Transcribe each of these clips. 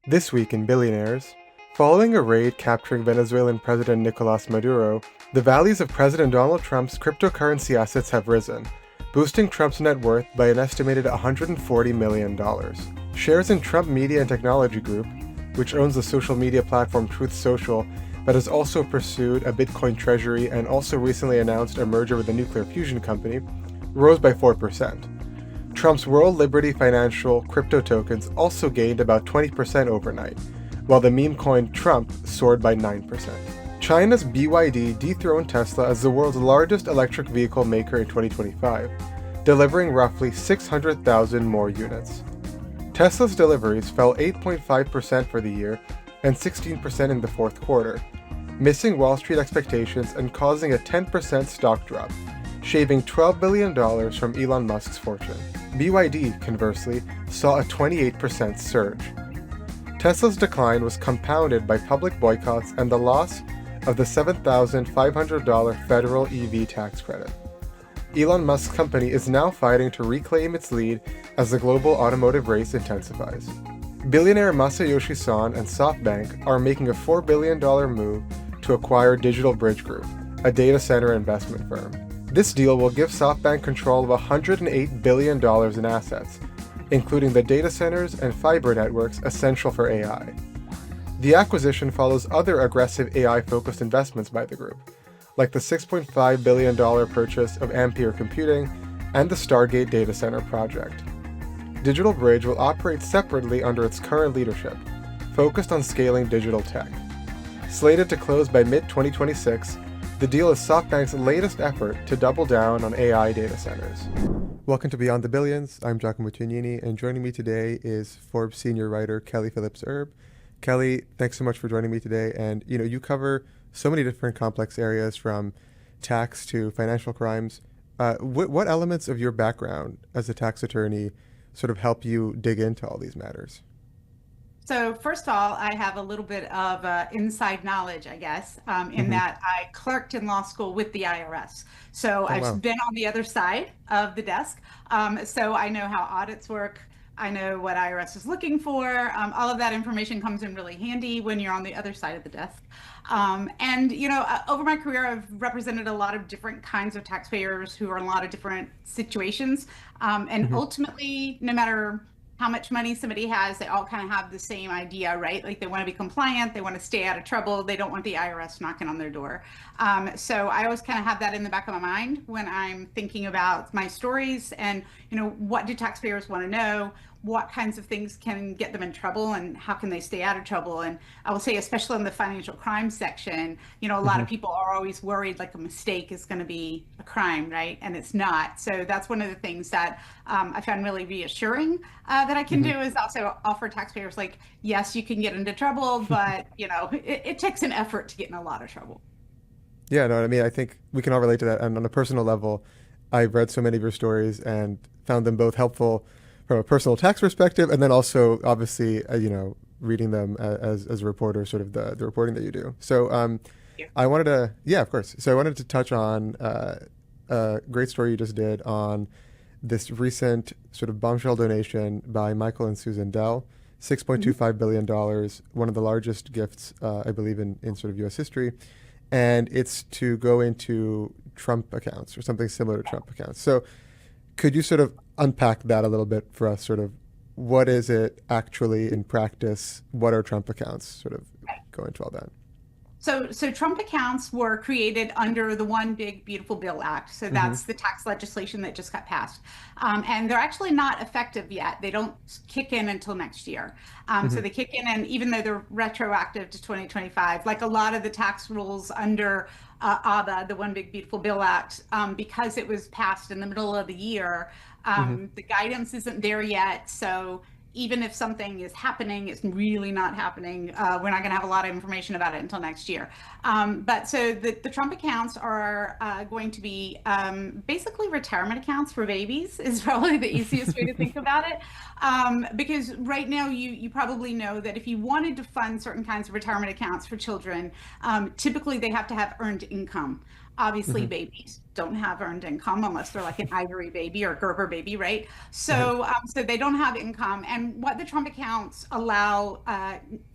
This week in Billionaires, following a raid capturing Venezuelan President Nicolas Maduro, the values of President Donald Trump's cryptocurrency assets have risen, boosting Trump's net worth by an estimated $140 million. Shares in Trump Media and Technology Group, which owns the social media platform Truth Social, but has also pursued a Bitcoin treasury and also recently announced a merger with a nuclear fusion company, rose by 4%. Trump's World Liberty Financial crypto tokens also gained about 20% overnight, while the meme coin Trump soared by 9%. China's BYD dethroned Tesla as the world's largest electric vehicle maker in 2025, delivering roughly 600,000 more units. Tesla's deliveries fell 8.5% for the year and 16% in the fourth quarter, missing Wall Street expectations and causing a 10% stock drop, shaving $12 billion from Elon Musk's fortune. BYD, conversely, saw a 28% surge. Tesla's decline was compounded by public boycotts and the loss of the $7,500 federal EV tax credit. Elon Musk's company is now fighting to reclaim its lead as the global automotive race intensifies. Billionaire Masayoshi Son and SoftBank are making a $4 billion move to acquire Digital Bridge Group, a data center investment firm. This deal will give SoftBank control of $108 billion in assets, including the data centers and fiber networks essential for AI. The acquisition follows other aggressive AI-focused investments by the group, like the $6.5 billion purchase of Ampere Computing and the Stargate data center project. Digital Bridge will operate separately under its current leadership, focused on scaling digital tech. Slated to close by mid-2026, the deal is SoftBank's latest effort to double down on AI data centers. Welcome to Beyond the Billions. I'm Giacomo, and joining me today is Forbes senior writer Kelly Phillips Erb. Kelly, thanks so much for joining me today. And you cover so many different complex areas from tax to financial crimes. What elements of your background as a tax attorney sort of help you dig into all these matters? So first of all, I have a little bit of inside knowledge, I guess, in that I clerked in law school with the IRS. So Oh, wow. I've been on the other side of the desk. So I know how audits work. I know what IRS is looking for. All of that information comes in really handy when you're on the other side of the desk. Over my career, I've represented a lot of different kinds of taxpayers who are in a lot of different situations. And ultimately, no matter how much money somebody has, they all kind of have the same idea, right? Like they want to be compliant, they want to stay out of trouble, they don't want the IRS knocking on their door. So I always kind of have that in the back of my mind when I'm thinking about my stories and, what do taxpayers want to know? What kinds of things can get them in trouble and how can they stay out of trouble? And I will say, especially in the financial crime section, a lot of people are always worried like a mistake is going to be a crime, right? And it's not. So that's one of the things that I found really reassuring that I can do is also offer taxpayers like, yes, you can get into trouble, but it takes an effort to get in a lot of trouble. Yeah, no, I mean, I think we can all relate to that. And on a personal level, I've read so many of your stories and found them both helpful from a personal tax perspective, and then also, obviously, reading them as a reporter, sort of the reporting that you do. So I wanted to, yeah, of course. So I wanted to touch on a great story you just did on this recent sort of bombshell donation by Michael and Susan Dell, $6.25 billion, one of the largest gifts, I believe, in sort of U.S. history. And it's to go into Trump accounts or something similar to Trump accounts. So could you sort of unpack that a little bit for us? Sort of what is it actually in practice? What are Trump accounts? Sort of go into all that. So Trump accounts were created under the One Big Beautiful Bill Act. So Mm-hmm. that's the tax legislation that just got passed. And they're actually not effective yet. They don't kick in until next year. So Mm-hmm. they kick in, and even though they're retroactive to 2025, like a lot of the tax rules under ABA, the One Big Beautiful Bill Act, because it was passed in the middle of the year, Mm-hmm. the guidance isn't there yet. So even if something is happening, it's really not happening. We're not going to have a lot of information about it until next year. But so the Trump accounts are going to be basically retirement accounts for babies is probably the easiest way to think about it. Because right now you probably know that if you wanted to fund certain kinds of retirement accounts for children, typically they have to have earned income. Obviously, Hmm. babies don't have earned income unless they're like an Ivory baby or Gerber baby, right? Right. So they don't have income. And what the Trump accounts allow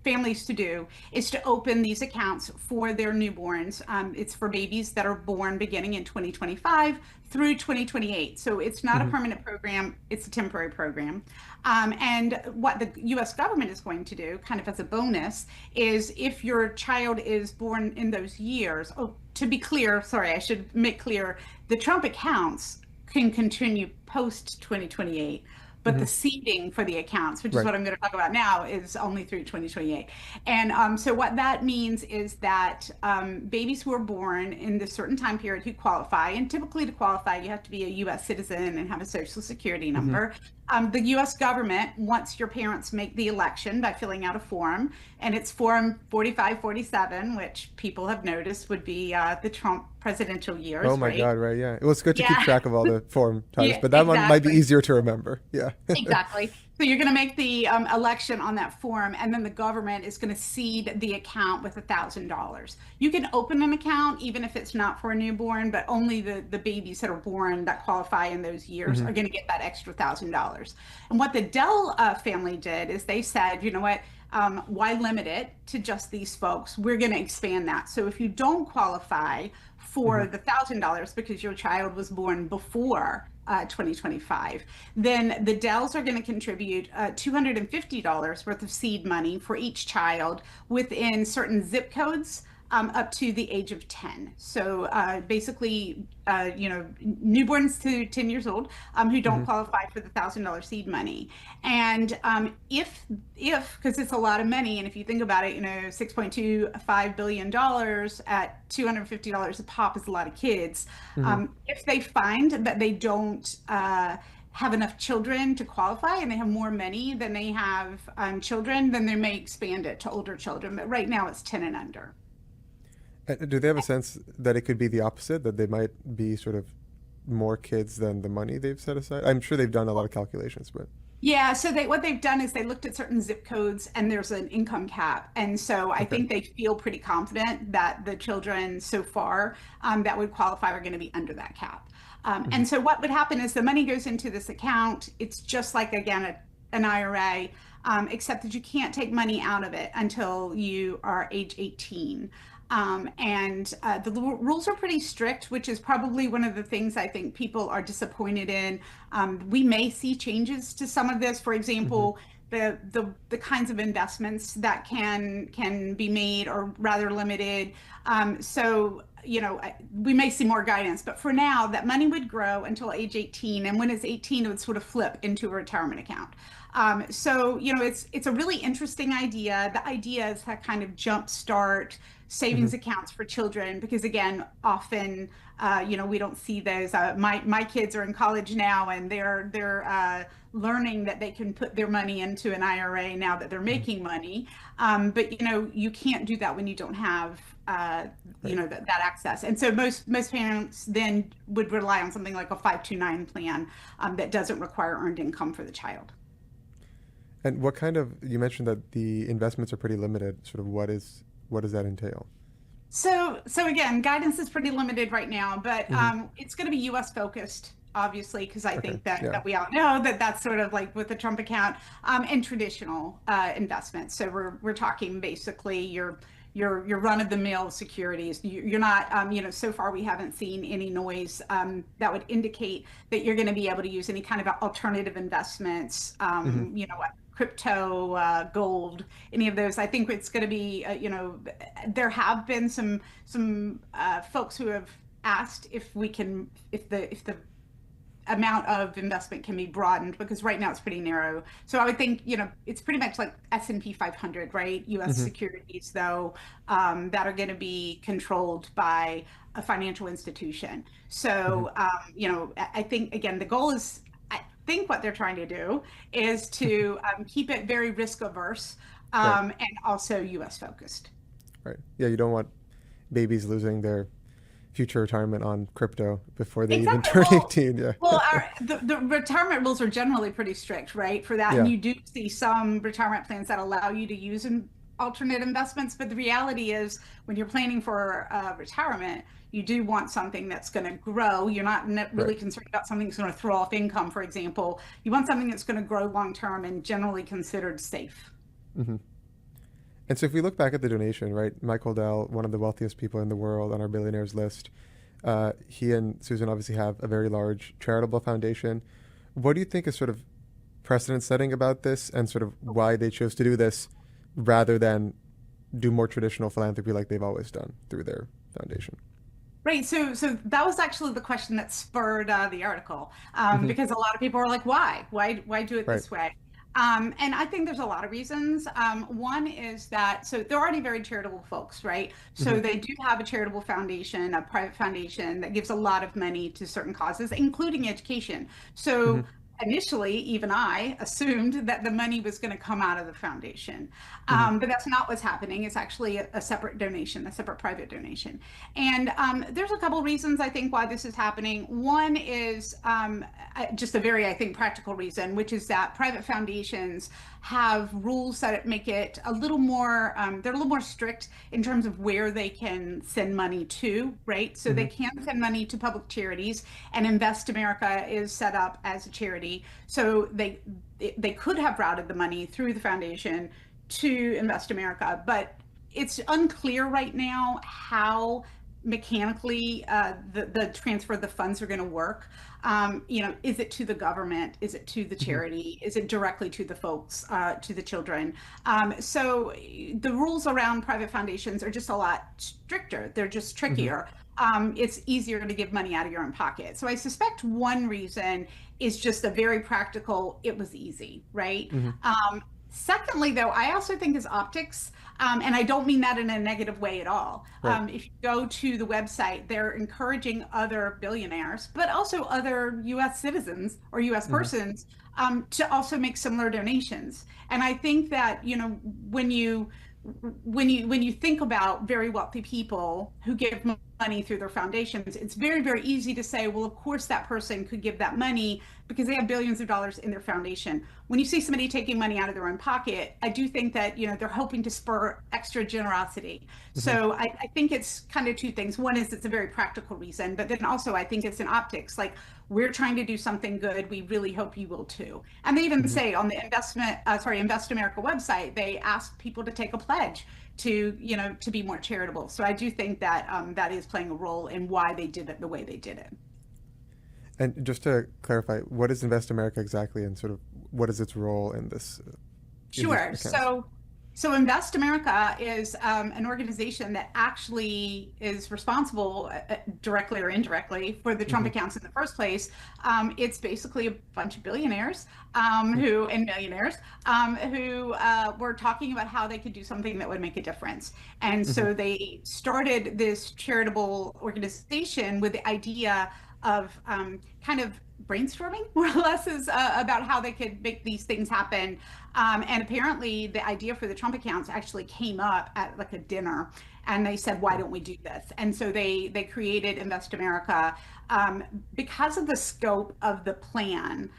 families to do is to open these accounts for their newborns. It's for babies that are born beginning in 2025 through 2028. So it's not a Hmm. permanent program, it's a temporary program. And what the US government is going to do, kind of as a bonus, is if your child is born in those years. Oh, to be clear, sorry, I should make clear the Trump accounts can continue post 2028, but the Hmm. seeding for the accounts, which is Right. what I'm going to talk about now, is only through 2028. And so what that means is that babies who are born in this certain time period who qualify, and typically to qualify, you have to be a US citizen and have a social security Hmm. number. The US government, once your parents make the election by filling out a form, and it's Form 4547, which people have noticed would be the Trump presidential Oh years, my right? God, right, yeah. Well, it's good to keep Yeah, track of all the form types, yeah, but that one might be exactly. easier to remember. Yeah. Exactly. So you're going to make the election on that form, and then the government is going to seed the account with $1,000. You can open an account even if it's not for a newborn, but only the babies that are born that qualify in those years Hmm. are going to get that extra $1,000. And what the Dell family did is they said, you know what? Why limit it to just these folks? We're going to expand that. So if you don't qualify for Hmm. the $1,000 because your child was born before 2025, then the Dells are going to contribute $250 worth of seed money for each child within certain zip codes up to the age of 10. So basically, newborns to 10 years old who don't Hmm. qualify for the $1,000 seed money. And because it's a lot of money, and if you think about it, $6.25 billion at $250 a pop is a lot of kids. Hmm. If they find that they don't have enough children to qualify and they have more money than they have children, then they may expand it to older children. But right now it's 10 and under. Do they have a sense that it could be the opposite, that they might be sort of more kids than the money they've set aside? I'm sure they've done a lot of calculations, but Yeah, so what they've done is they looked at certain zip codes and there's an income cap. And so I okay. think they feel pretty confident that the children so far that would qualify are going to be under that cap. Hmm. And so what would happen is the money goes into this account. It's just like, again, an IRA, except that you can't take money out of it until you are age 18. And the rules are pretty strict, which is probably one of the things I think people are disappointed in. We may see changes to some of this. For Hmm. example, the kinds of investments that can be made are rather limited. We may see more guidance, but for now, that money would grow until age 18, and when it's 18, it would sort of flip into a retirement account. It's a really interesting idea. The idea is to kind of jumpstart Hmm. savings accounts for children because again often we don't see those. My kids are in college now and they're learning that they can put their money into an IRA now that they're Hmm. making money. But you can't do that when you don't have Right. that access. And so most parents then would rely on something like a 529 plan that doesn't require earned income for the child. And what kind of, you mentioned that the investments are pretty limited. Sort of what does that entail? So again, guidance is pretty limited right now, but Hmm. it's going to be U.S. focused, obviously, because I Okay. think that Yeah. that we all know that that's sort of like with the Trump account and traditional investments. So we're talking basically your run of the mill securities. You're not, so far we haven't seen any noise that would indicate that you're going to be able to use any kind of alternative investments. Hmm. Crypto, gold, any of those. I think it's going to be, there have been some folks who have asked if the amount of investment can be broadened because right now it's pretty narrow. So I would think, it's pretty much like S&P 500, right? US Hmm. securities, though, that are going to be controlled by a financial institution. Hmm. So, I think, again, the goal is, I think what they're trying to do is to keep it very risk averse Right. and also US focused. Right. Yeah. You don't want babies losing their future retirement on crypto before they even Exactly. turn Well, 18. Yeah. well, the retirement rules are generally pretty strict, right? For that, and Yeah. you do see some retirement plans that allow you to use alternate investments. But the reality is, when you're planning for retirement, you do want something that's going to grow. You're not Right. really concerned about something that's going to throw off income, for example. You want something that's going to grow long term and generally considered safe. Hmm. And so if we look back at the donation, right, Michael Dell, one of the wealthiest people in the world on our billionaires list, he and Susan obviously have a very large charitable foundation. What do you think is sort of precedent setting about this, and sort of why they chose to do this rather than do more traditional philanthropy like they've always done through their foundation? Right. So that was actually the question that spurred the article, Hmm. because a lot of people are like, why do it Right. this way? And I think there's a lot of reasons. One is that, so they're already very charitable folks, right? Hmm. So they do have a charitable foundation, a private foundation that gives a lot of money to certain causes, including education. Hmm. So initially, even I assumed that the money was going to come out of the foundation. Hmm. But that's not what's happening. It's actually a separate donation, a separate private donation. And there's a couple reasons I think why this is happening. One is just a very, I think, practical reason, which is that private foundations have rules that make it a little more, they're a little more strict in terms of where they can send money to, right? So they Hmm. can send money to public charities, and Invest America is set up as a charity. So they could have routed the money through the foundation to Invest America, but it's unclear right now how mechanically the transfer of the funds are going to work. Is it to the government? Is it to the Hmm. charity? Is it directly to the folks, to the children? So the rules around private foundations are just a lot stricter. They're just Hmm. trickier. It's easier to give money out of your own pocket. So I suspect one reason is just a very practical, it was easy, right? Hmm. Secondly, though, I also think is optics, and I don't mean that in a negative way at all. Right. If you go to the website, they're encouraging other billionaires, but also other US citizens or US Hmm. persons, to also make similar donations. And I think that, when you when you think about very wealthy people who give money through their foundations, it's very, very easy to say, well, of course that person could give that money because they have billions of dollars in their foundation. When you see somebody taking money out of their own pocket, I do think that, they're hoping to spur extra generosity. Hmm. So I think it's kind of two things. One is it's a very practical reason, but then also I think it's an optics. Like, we're trying to do something good. We really hope you will too. And they even Hmm. say on the Invest America website, they ask people to take a pledge to be more charitable. So I do think that that is playing a role in why they did it the way they did it. And just to clarify, what is Invest America exactly, and sort of what is its role in this, in these Sure. accounts? So Invest America is an organization that actually is responsible, directly or indirectly, for the Trump Hmm. accounts in the first place. It's basically a bunch of billionaires who and millionaires who were talking about how they could do something that would make a difference. And Hmm. so they started this charitable organization with the idea of kind of brainstorming, more or less, is about how they could make these things happen. And apparently, the idea for the Trump accounts actually came up at like a dinner, and they said, "Why don't we do this?" And so they created Invest America because of the scope of the plan.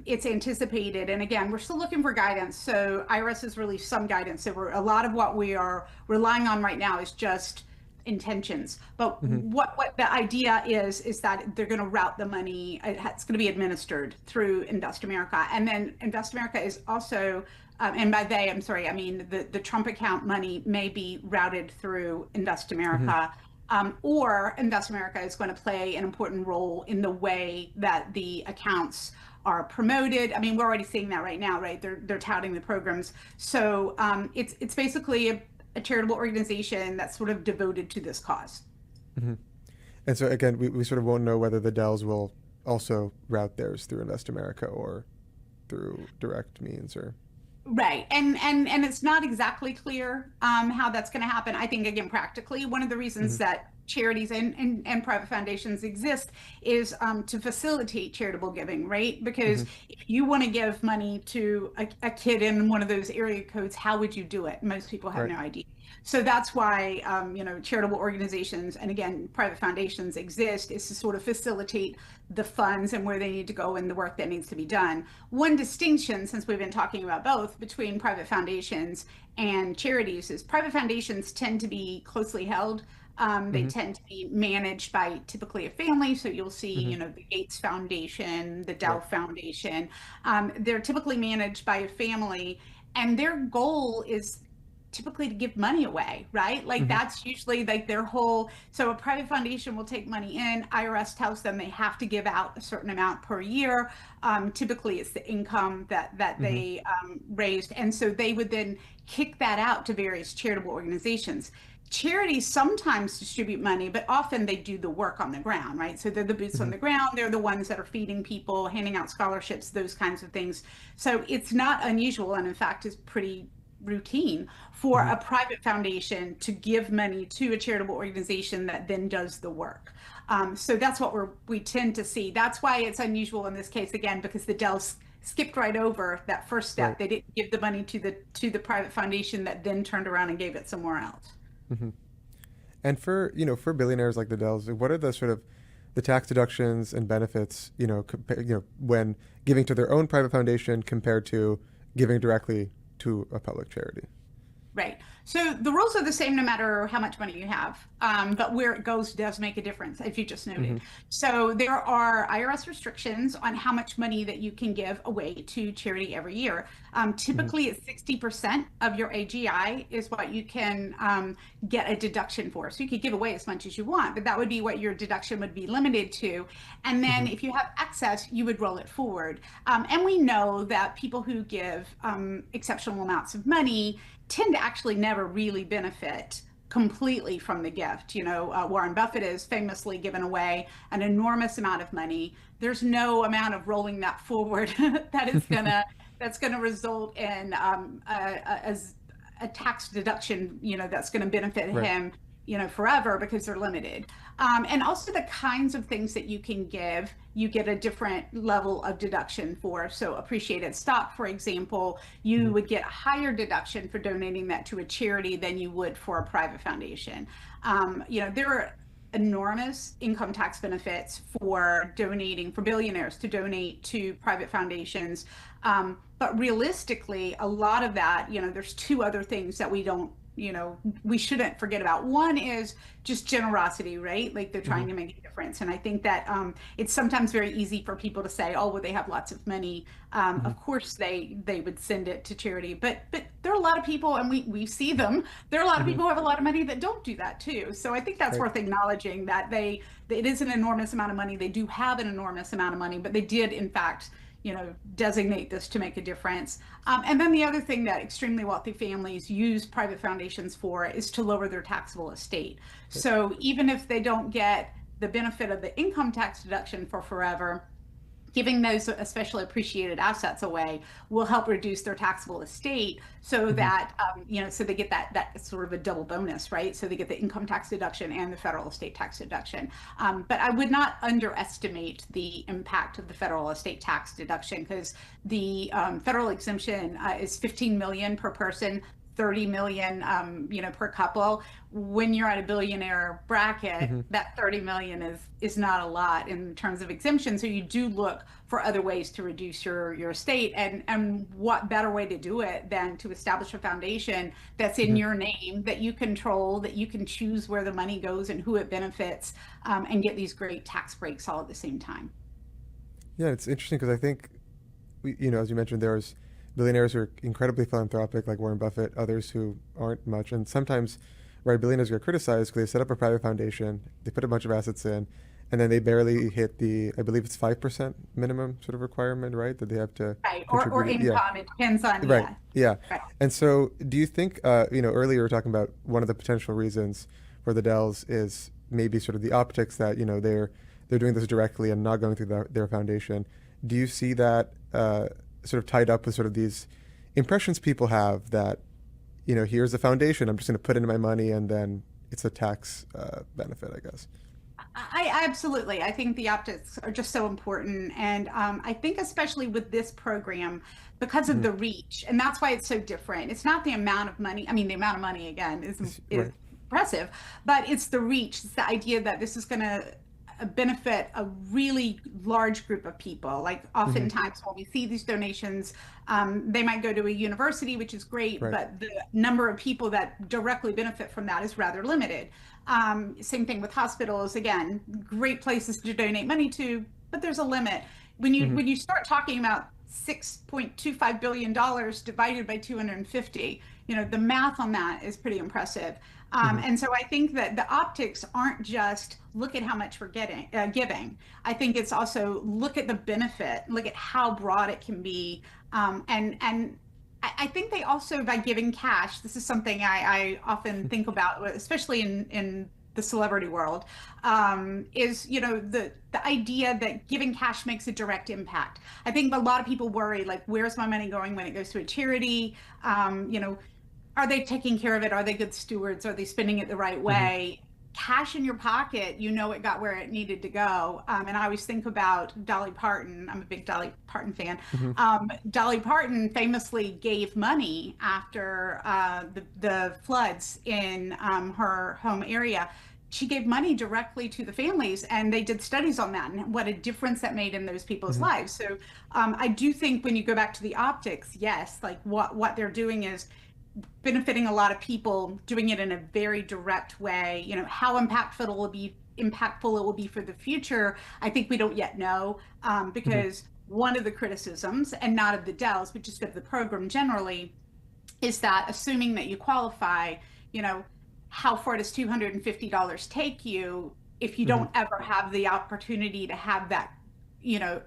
It's anticipated, and again, we're still looking for guidance. So IRS has released some guidance. So a lot of what we are relying on right now is just intentions. But Hmm. what the idea is that they're going to route the money. It's going to be administered through Invest America, and then Invest America is also, and by they, I'm sorry, I mean the Trump account money may be routed through Invest Hmm. America. Or Invest America is going to play an important role in the way that the accounts are promoted. I mean, we're already seeing that right now, right? They're touting the programs. So it's basically a charitable organization that's sort of devoted to this cause. Hmm. And so again, we sort of won't know whether the Dells will also route theirs through Invest America or through direct means, or. Right. And it's not exactly clear how that's going to happen. I think, again, practically, one of the reasons Hmm. that charities and private foundations exist is to facilitate charitable giving, right? Because Hmm. if you want to give money to a kid in one of those area codes, how would you do it? Most people have Right. no idea. So that's why, charitable organizations and again, private foundations exist is to sort of facilitate the funds and where they need to go and the work that needs to be done. One distinction, since we've been talking about both, between private foundations and charities is private foundations tend to be closely held. They Hmm. tend to be managed by typically a family. So you'll see, Hmm. the Gates Foundation, the Dell Right. Foundation. They're typically managed by a family, and their goal is typically to give money away, right? Like Hmm. that's usually like their whole. So a private foundation will take money in. IRS tells them they have to give out a certain amount per year. Typically, it's the income that Hmm. they raised, and so they would then kick that out to various charitable organizations. Charities sometimes distribute money, but often they do the work on the ground, right? So they're the boots on Hmm. the ground. They're the ones that are feeding people, handing out scholarships, those kinds of things. So it's not unusual, and in fact, is pretty routine for Hmm. a private foundation to give money to a charitable organization that then does the work. So that's what we tend to see. That's why it's unusual in this case again, because the Dells skipped right over that first Right. step. They didn't give the money to the private foundation that then turned around and gave it somewhere else. Hmm. And for for billionaires like the Dells, what are the sort of the tax deductions and benefits when giving to their own private foundation compared to giving directly to a public charity? Right. So the rules are the same no matter how much money you have, but where it goes does make a difference, as you just Hmm. noted. So there are IRS restrictions on how much money that you can give away to charity every year. Hmm. Typically, it's 60% of your AGI is what you can get a deduction for. So you could give away as much as you want, but that would be what your deduction would be limited to. And then Hmm. if you have excess, you would roll it forward. And we know that people who give exceptional amounts of money tend to actually never really benefit completely from the gift. Warren Buffett has famously given away an enormous amount of money. There's no amount of rolling that forward that's gonna result in a tax deduction, that's going to benefit Right. him, forever because they're limited. And also the kinds of things that you can give, you get a different level of deduction for. So appreciated stock, for example, you Hmm. would get a higher deduction for donating that to a charity than you would for a private foundation. There are enormous income tax benefits for donating for billionaires to donate to private foundations. But realistically, a lot of that, there's two other things that we shouldn't forget about. One is just generosity, right? Like they're Hmm. trying to make a difference. And I think that it's sometimes very easy for people to say, oh, well, they have lots of money. Hmm. Of course, they would send it to charity. But there are a lot of people, and we see them. There are a lot of Hmm. people who have a lot of money that don't do that too. So I think that's Right. worth acknowledging that it is an enormous amount of money. They do have an enormous amount of money, but they did, in fact, designate this to make a difference. And then the other thing that extremely wealthy families use private foundations for is to lower their taxable estate. Right. So even if they don't get the benefit of the income tax deduction for forever, giving those especially appreciated assets away will help reduce their taxable estate so Hmm. that so they get that sort of a double bonus, right? So they get the income tax deduction and the federal estate tax deduction. But I would not underestimate the impact of the federal estate tax deduction because the federal exemption is 15 million per person, 30 million, per couple. When you're at a billionaire bracket, Hmm. that 30 million is not a lot in terms of exemption. So you do look for other ways to reduce your estate. And what better way to do it than to establish a foundation that's in Hmm. your name, that you control, that you can choose where the money goes and who it benefits, and get these great tax breaks all at the same time. Yeah, it's interesting because I think as you mentioned, there's billionaires who are incredibly philanthropic, like Warren Buffett, others who aren't much. And sometimes, right, billionaires get criticized because they set up a private foundation, they put a bunch of assets in, and then they barely hit the, I believe it's 5% minimum sort of requirement, right, that they have to Right. Or contribute. Yeah, income. It depends on, right. yeah. Yeah. Right. And so do you think, earlier we were talking about one of the potential reasons for the Dells is maybe sort of the optics that, they're doing this directly and not going through their foundation. Do you see that sort of tied up with sort of these impressions people have that, here's the foundation, I'm just going to put in my money and then, it's a tax benefit, I guess. I absolutely. I think the optics are just so important. And I think, especially with this program, because of Hmm. the reach, and that's why it's so different. It's not the amount of money. I mean, the amount of money, again, is Right. impressive, but it's the reach. It's the idea that this is going to benefit a really large group of people. Like, Hmm. oftentimes when we see these donations, they might go to a university, which is great, Right. but the number of people that directly benefit from that is rather limited. Same thing with hospitals. Again, great places to donate money to, but there's a limit. Hmm. When you start talking about $6.25 billion divided by 250, the math on that is pretty impressive. Hmm. And so I think that the optics aren't just look at how much we're giving. I think it's also look at the benefit, look at how broad it can be, and I think they also, by giving cash, this is something I often think about, especially in the celebrity world, is the idea that giving cash makes a direct impact. I think a lot of people worry, like, where's my money going when it goes to a charity? Are they taking care of it? Are they good stewards? Are they spending it the right Hmm. way? Cash in your pocket, it got where it needed to go. And I always think about Dolly Parton. I'm a big Dolly Parton fan. Hmm. Dolly Parton famously gave money after the floods in her home area. She gave money directly to the families, and they did studies on that and what a difference that made in those people's Hmm. lives. So I do think when you go back to the optics, yes, like what they're doing is benefiting a lot of people, doing it in a very direct way. How impactful it will be for the future, I think we don't yet know, Hmm. because one of the criticisms, and not of the Dells but just of the program generally, is that assuming that you qualify, you know how far does $250 take you if you Hmm. don't ever have the opportunity to have that you know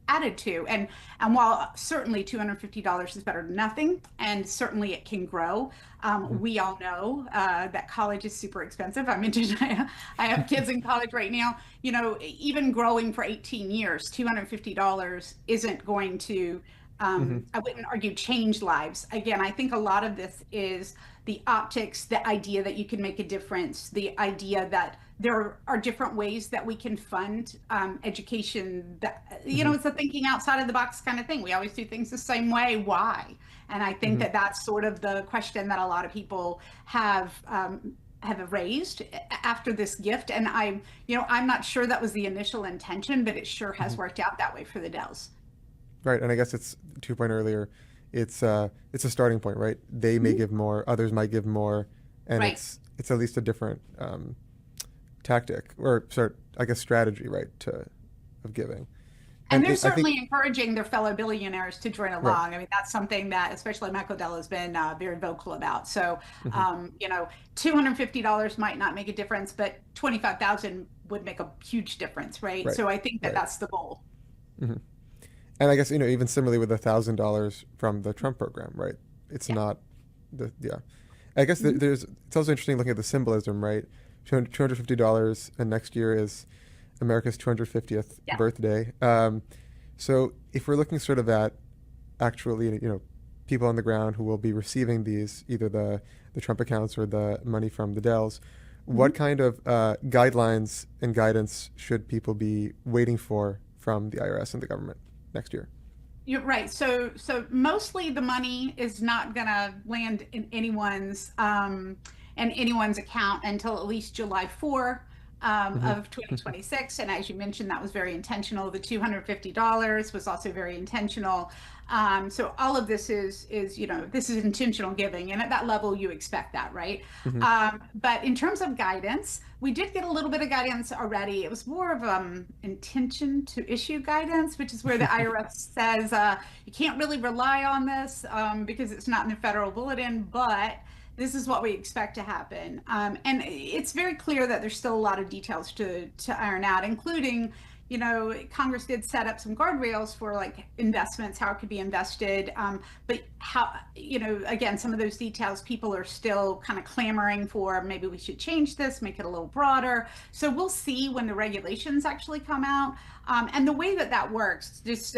added to? And while certainly $250 is better than nothing, and certainly it can grow, Hmm. we all know that college is super expensive. I mentioned I have kids in college right now. Even growing for 18 years, $250 isn't going to, Hmm. I wouldn't argue, change lives. Again, I think a lot of this is the optics, the idea that you can make a difference, the idea that there are different ways that we can fund education. That Hmm. it's a thinking outside of the box kind of thing. We always do things the same way. Why? And I think Hmm. that that's sort of the question that a lot of people have raised after this gift. And I'm not sure that was the initial intention, but it sure Hmm. has worked out that way for the Dells. Right, and I guess it's to your point earlier. It's a starting point, right? They may Mhm. give more, others might give more, and Right. it's at least a different tactic or sort, I guess, strategy, right? To of giving, And and they're I think certainly encouraging their fellow billionaires to join right. along. I mean, that's something that especially Michael Dell has been very vocal about. So, Hmm. $250 might not make a difference, but 25,000 would make a huge difference, right? Right, So I think that right. that's the goal. Hmm. And I guess even similarly with $1,000 from the Trump program, right? It's Yeah. not yeah. I guess Mhm. there's it's also interesting looking at the symbolism, right? $250, and next year is America's 250th Yeah. birthday. So if we're looking sort of at actually, people on the ground who will be receiving these, either the Trump accounts or the money from the Dells, what Mhm. kind of guidelines and guidance should people be waiting for from the IRS and the government next year? You're right. So mostly the money is not going to land in anyone's account until at least July 4 Hmm. of 2026. And as you mentioned, that was very intentional. The $250 was also very intentional. So all of this this is intentional giving, and at that level, you expect that, right? Hmm. But in terms of guidance, we did get a little bit of guidance already. It was more of intention to issue guidance, which is where the IRS says you can't really rely on this because it's not in the federal bulletin, but this is what we expect to happen. And it's very clear that there's still a lot of details to iron out, including, Congress did set up some guardrails for like investments, how it could be invested. But how, again, some of those details people are still kind of clamoring for. Maybe we should change this, make it a little broader. So we'll see when the regulations actually come out. And the way that that works, just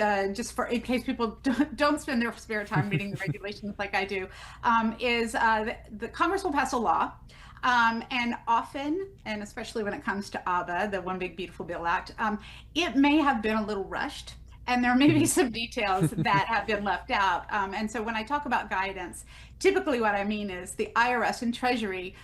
for in case people don't spend their spare time reading the regulations like I do, is the Congress will pass a law. And often, and especially when it comes to ABBA, the One Big Beautiful Bill Act, it may have been a little rushed. And there may be Mhm. some details that have been left out. And so when I talk about guidance, typically what I mean is the IRS and Treasury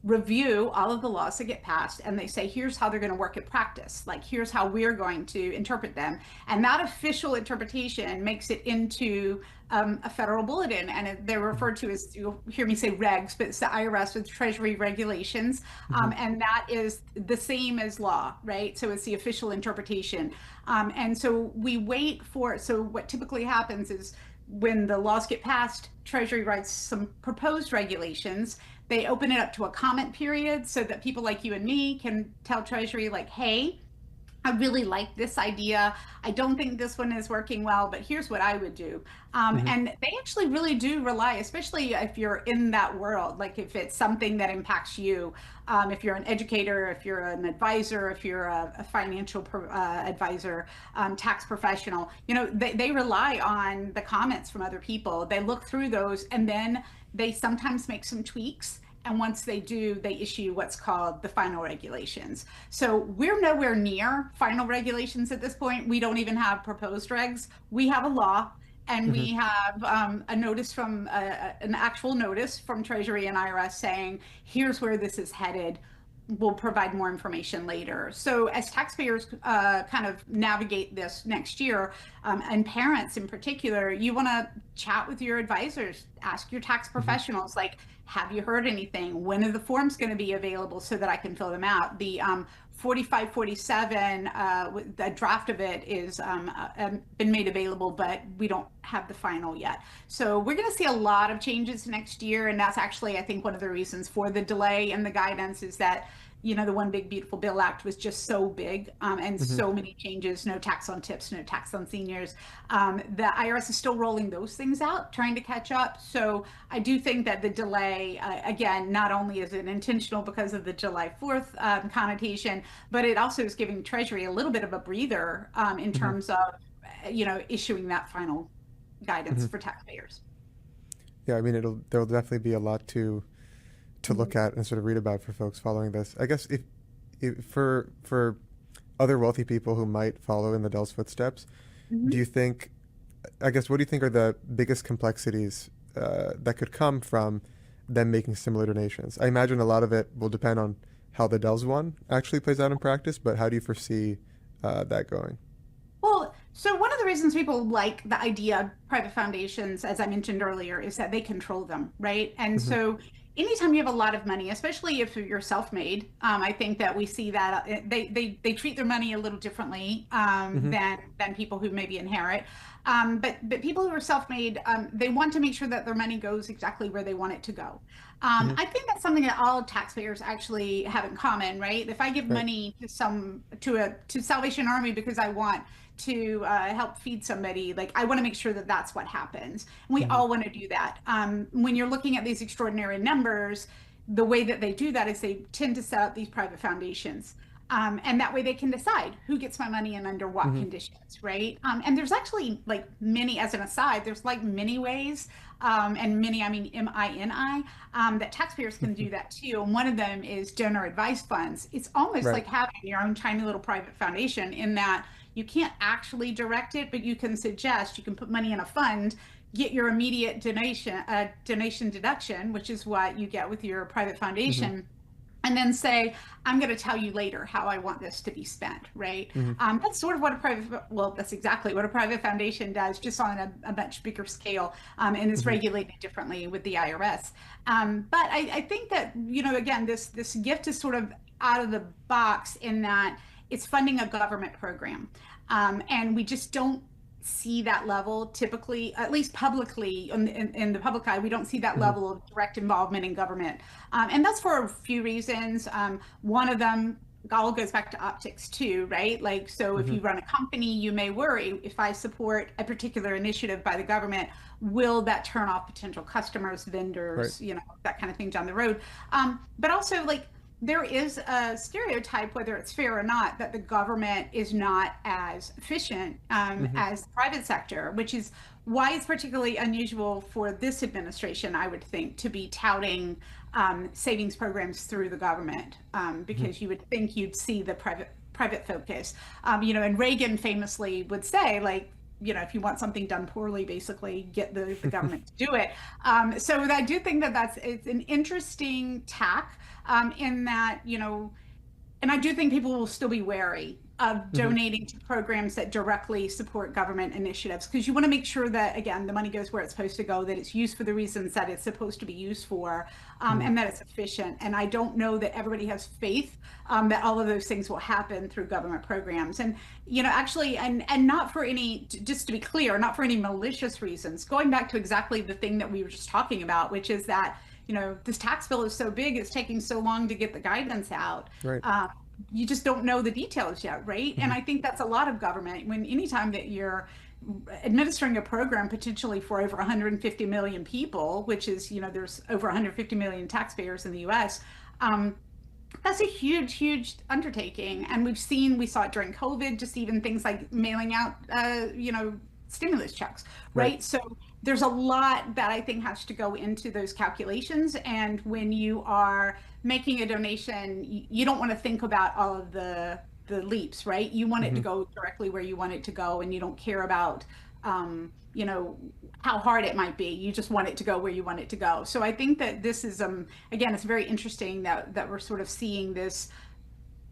review all of the laws that get passed and they say, here's how they're going to work in practice. Like, here's how we're going to interpret them. And that official interpretation makes it into a federal bulletin. And they're referred to as, you'll hear me say regs, but it's the IRS with Treasury regulations. Mhm. And that is the same as law, right? So it's the official interpretation. And so we wait for, so what typically happens is when the laws get passed, Treasury writes some proposed regulations. They open it up to a comment period so that people like you and me can tell Treasury, like, hey, I really like this idea. I don't think this one is working well, but here's what I would do. Mhm. And they actually really do rely, especially if you're in that world, like if it's something that impacts you, if you're an educator, if you're an advisor, if you're a financial advisor, tax professional, they rely on the comments from other people. They look through those and then they sometimes make some tweaks. And once they do, they issue what's called the final regulations. So we're nowhere near final regulations at this point. We don't even have proposed regs. We have a law and Mhm. we have a notice from an actual notice from Treasury and IRS saying, here's where this is headed. We'll provide more information later. So as taxpayers kind of navigate this next year, and parents in particular, you want to chat with your advisors, ask your tax Mhm. professionals, like, have you heard anything? When are the forms going to be available so that I can fill them out? The 4547, the draft of it is been made available, but we don't have the final yet. So we're going to see a lot of changes next year. And that's actually, I think, one of the reasons for the delay in the guidance is that the One Big Beautiful Bill Act was just so big and Mhm. so many changes, no tax on tips, no tax on seniors. The IRS is still rolling those things out, trying to catch up. So I do think that the delay, again, not only is it intentional because of the July 4th connotation, but it also is giving Treasury a little bit of a breather in Mhm. terms of, issuing that final guidance Mhm. for taxpayers. Yeah, I mean, there'll definitely be a lot to look Mhm. at and sort of read about for folks following this. I guess if for other wealthy people who might follow in the Dell's footsteps, do you Mhm. think? I guess what do you think are the biggest complexities that could come from them making similar donations? I imagine a lot of it will depend on how the Dells one actually plays out in practice, but how do you foresee that going? Well, so one of the reasons people like the idea of private foundations, as I mentioned earlier, is that they control them, right? And Hmm. so anytime you have a lot of money, especially if you're self-made, I think that we see that they treat their money a little differently Hmm. than people who maybe inherit. But people who are self-made, they want to make sure that their money goes exactly where they want it to go. Hmm. I think that's something that all taxpayers actually have in common, right? If I give Right. money to Salvation Army because I want to help feed somebody, like I want to make sure that that's what happens. And we Hmm. all want to do that. When you're looking at these extraordinary numbers, the way that they do that is they tend to set up these private foundations. And that way they can decide who gets my money and under what Hmm. conditions, right? And there's actually like many, as an aside, there's like many ways, and many, I mean MINI, that taxpayers can do that too. And one of them is donor advice funds. It's almost Right. like having your own tiny little private foundation in that you can't actually direct it, but you can suggest, you can put money in a fund, get your immediate donation deduction, which is what you get with your private Hmm. foundation, and then say, I'm going to tell you later how I want this to be spent, right? Hmm. That's sort of what well, that's exactly what a private foundation does, just on a much bigger scale, and is Hmm. regulated differently with the IRS. But I think that, again, this gift is sort of out of the box in that it's funding a government program. And we just don't see that level typically, at least publicly in the public eye, we don't see that Hmm. level of direct involvement in government. And that's for a few reasons. One of them all goes back to optics too, right? Like, so if Hmm. you run a company, you may worry, if I support a particular initiative by the government, will that turn off potential customers, Right. vendors, that kind of thing down the road. But also, like, there is a stereotype, whether it's fair or not, that the government is not as efficient Hmm. as the private sector, which is why it's particularly unusual for this administration, I would think, to be touting savings programs through the government, Mhm. because you would think you'd see the private focus. And Reagan famously would say, like, if you want something done poorly, basically get the government to do it. So I do think that it's an interesting tack, in that, and I do think people will still be wary of Mhm. donating to programs that directly support government initiatives, because you want to make sure that, again, the money goes where it's supposed to go, that it's used for the reasons that it's supposed to be used for, Mhm. and that it's efficient. And I don't know that everybody has faith, that all of those things will happen through government programs. And, actually, and not for any, just to be clear, not for any malicious reasons. Going back to exactly the thing that we were just talking about, which is that, this tax bill is so big, it's taking so long to get the guidance out. Right. Um, you just don't know the details yet, right? And Mhm. I think that's a lot of government. When anytime that you're administering a program potentially for over 150 million people, which is, there's over 150 million taxpayers in the US, that's a huge, huge undertaking. And we saw it during COVID, just even things like mailing out, stimulus checks, Right. right? So there's a lot that I think has to go into those calculations. And when you are making a donation, you don't want to think about all of the leaps, right? You want it to Mhm. go directly where you want it to go, and you don't care about, um, you know, how hard it might be. You just want it to go where you want it to go. So I think that this is, again, it's very interesting that we're sort of seeing this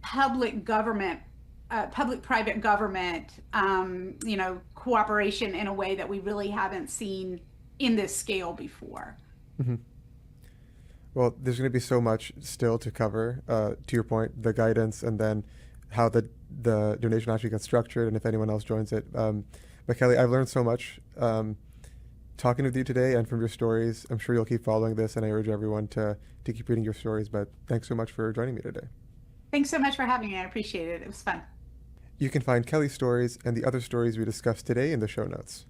public government, public-private government, cooperation in a way that we really haven't seen in this scale before. Mhm. Well, there's going to be so much still to cover. To your point, the guidance, and then how the donation actually gets structured, and if anyone else joins it. But Kelly, I've learned so much talking with you today, and from your stories. I'm sure you'll keep following this, and I urge everyone to keep reading your stories. But thanks so much for joining me today. Thanks so much for having me. I appreciate it. It was fun. You can find Kelly's stories and the other stories we discussed today in the show notes.